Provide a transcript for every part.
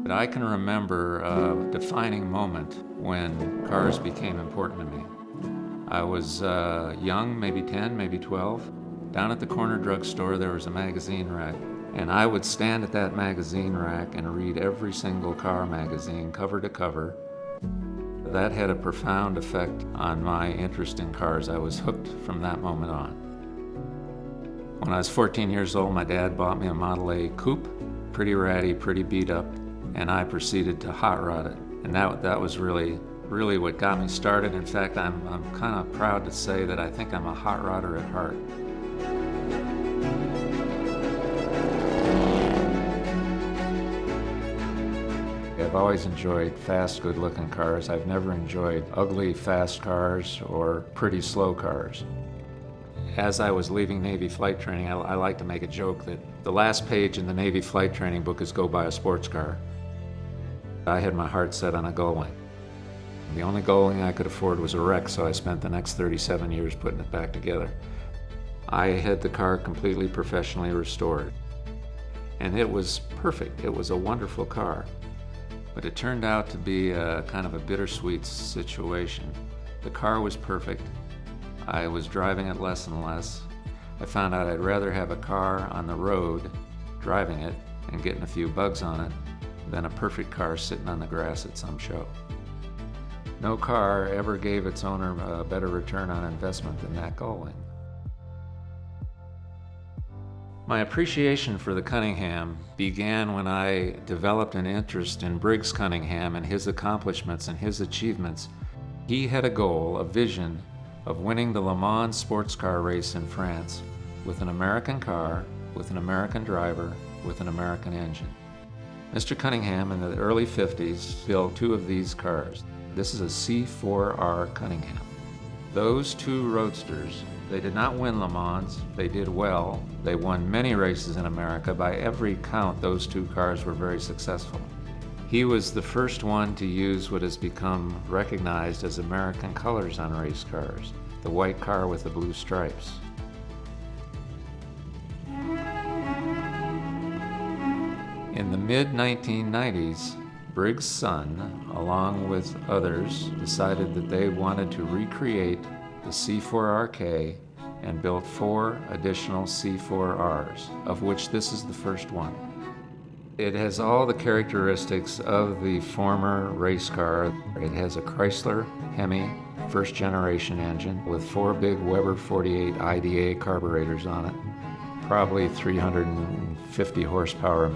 But I can remember a defining moment when cars became important to me. I was young, maybe 10, maybe 12. Down at the corner drugstore, there was a magazine rack. And I would stand at that magazine rack and read every single car magazine, cover to cover. That had a profound effect on my interest in cars. I was hooked from that moment on. When I was 14 years old, my dad bought me a Model A coupe, pretty ratty, pretty beat up, and I proceeded to hot rod it. And that was really what got me started. In fact, I'm kind of proud to say that I think I'm a hot rodder at heart. I've always enjoyed fast, good-looking cars. I've never enjoyed ugly, fast cars or pretty slow cars. As I was leaving Navy flight training, I like to make a joke that the last page in the Navy flight training book is go buy a sports car. I had my heart set on a Gullwing. The only Gullwing I could afford was a wreck, so I spent the next 37 years putting it back together. I had the car completely professionally restored. And it was perfect. It was a wonderful car. But it turned out to be a kind of a bittersweet situation. The car was perfect. I was driving it less and less. I found out I'd rather have a car on the road, driving it, and getting a few bugs on it, than a perfect car sitting on the grass at some show. No car ever gave its owner a better return on investment than that Gullwing. My appreciation for the Cunningham began when I developed an interest in Briggs Cunningham and his accomplishments and his achievements. He had a goal, a vision, of winning the Le Mans sports car race in France with an American car, with an American driver, with an American engine. Mr. Cunningham in the early 50s built two of these cars. This is a C4R Cunningham. Those two roadsters, they did not win Le Mans, they did well. They won many races in America. By every count, those two cars were very successful. He was the first one to use what has become recognized as American colors on race cars, the white car with the blue stripes. In the mid-1990s, Briggs' son, along with others, decided that they wanted to recreate the C4RK and built 4 additional C4Rs, of which this is the first one. It has all the characteristics of the former race car. It has a Chrysler Hemi first generation engine with 4 big Weber 48 IDA carburetors on it, probably 350 horsepower.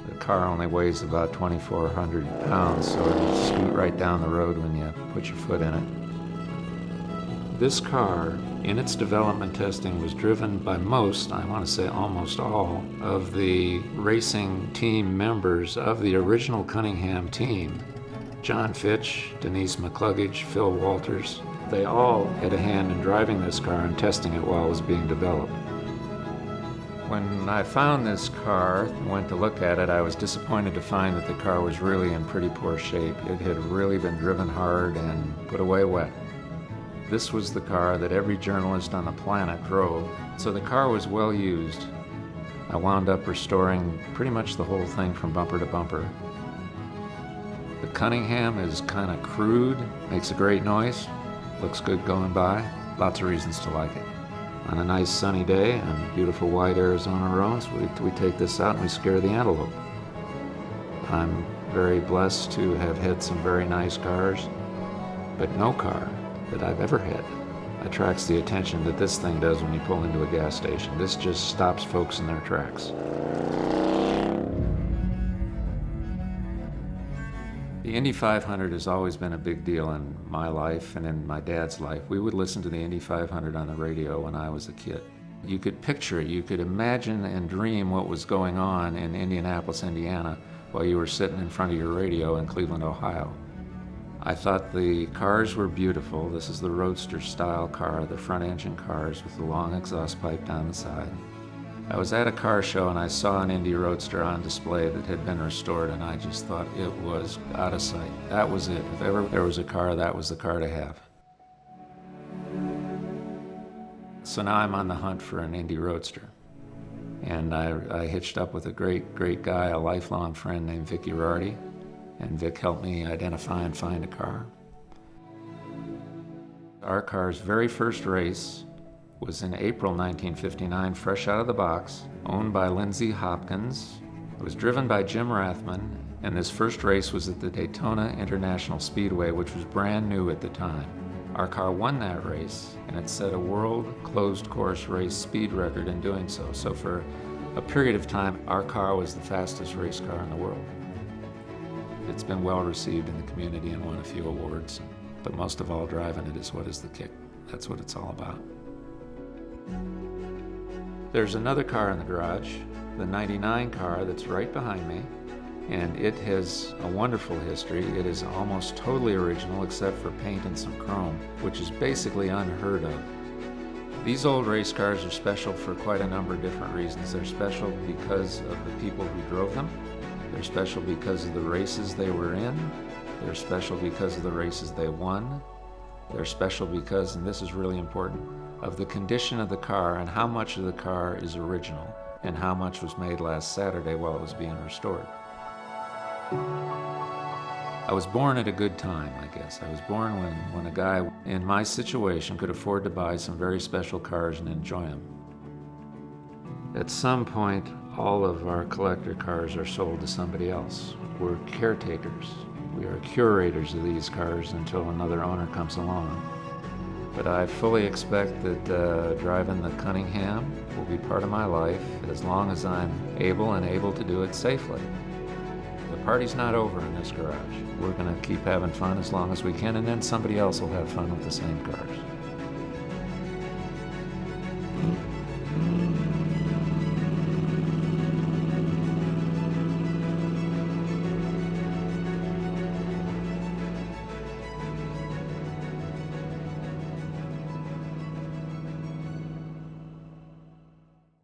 The car only weighs about 2,400 pounds, so it'll scoot right down the road when you put your foot in it. This car, in its development testing, was driven by most, I want to say almost all, of the racing team members of the original Cunningham team. John Fitch, Denise McCluggage, Phil Walters, they all had a hand in driving this car and testing it while it was being developed. When I found this car and went to look at it, I was disappointed to find that the car was really in pretty poor shape. It had really been driven hard and put away wet. This was the car that every journalist on the planet drove, so the car was well used. I wound up restoring pretty much the whole thing from bumper to bumper. The Cunningham is kind of crude, makes a great noise, looks good going by, lots of reasons to like it. On a nice sunny day on beautiful white Arizona roads, we take this out and we scare the antelope. I'm very blessed to have had some very nice cars, but no car that I've ever had attracts the attention that this thing does when you pull into a gas station. This just stops folks in their tracks. The Indy 500 has always been a big deal in my life and in my dad's life. We would listen to the Indy 500 on the radio when I was a kid. You could picture it, you could imagine and dream what was going on in Indianapolis, Indiana, while you were sitting in front of your radio in Cleveland, Ohio. I thought the cars were beautiful. This is the Roadster style car, the front engine cars with the long exhaust pipe down the side. I was at a car show and I saw an Indy Roadster on display that had been restored, and I just thought it was out of sight. That was it. If ever there was a car, that was the car to have. So now I'm on the hunt for an Indy Roadster. And I hitched up with a great guy, a lifelong friend named Vicky Rarty. and Vic helped me identify and find a car. Our car's very first race was in April 1959, fresh out of the box, owned by Lindsay Hopkins. It was driven by Jim Rathman, and this first race was at the Daytona International Speedway, which was brand new at the time. Our car won that race, and it set a world closed course race speed record in doing so. So for a period of time, our car was the fastest race car in the world. It's been well received in the community and won a few awards, but most of all, driving it is what is the kick. That's what it's all about. There's another car in the garage, the 99 car that's right behind me, and it has a wonderful history. It is almost totally original except for paint and some chrome, which is basically unheard of. These old race cars are special for quite a number of different reasons. They're special because of the people who drove them. They're special because of the races they were in. They're special because of the races they won. They're special because, and this is really important, of the condition of the car and how much of the car is original and how much was made last Saturday while it was being restored. I was born at a good time, I guess. I was born when a guy in my situation could afford to buy some very special cars and enjoy them. At some point, all of our collector cars are sold to somebody else. We're caretakers. We are curators of these cars until another owner comes along. But I fully expect that driving the Cunningham will be part of my life as long as I'm able to do it safely. The party's not over in this garage. We're going to keep having fun as long as we can, and then somebody else will have fun with the same cars.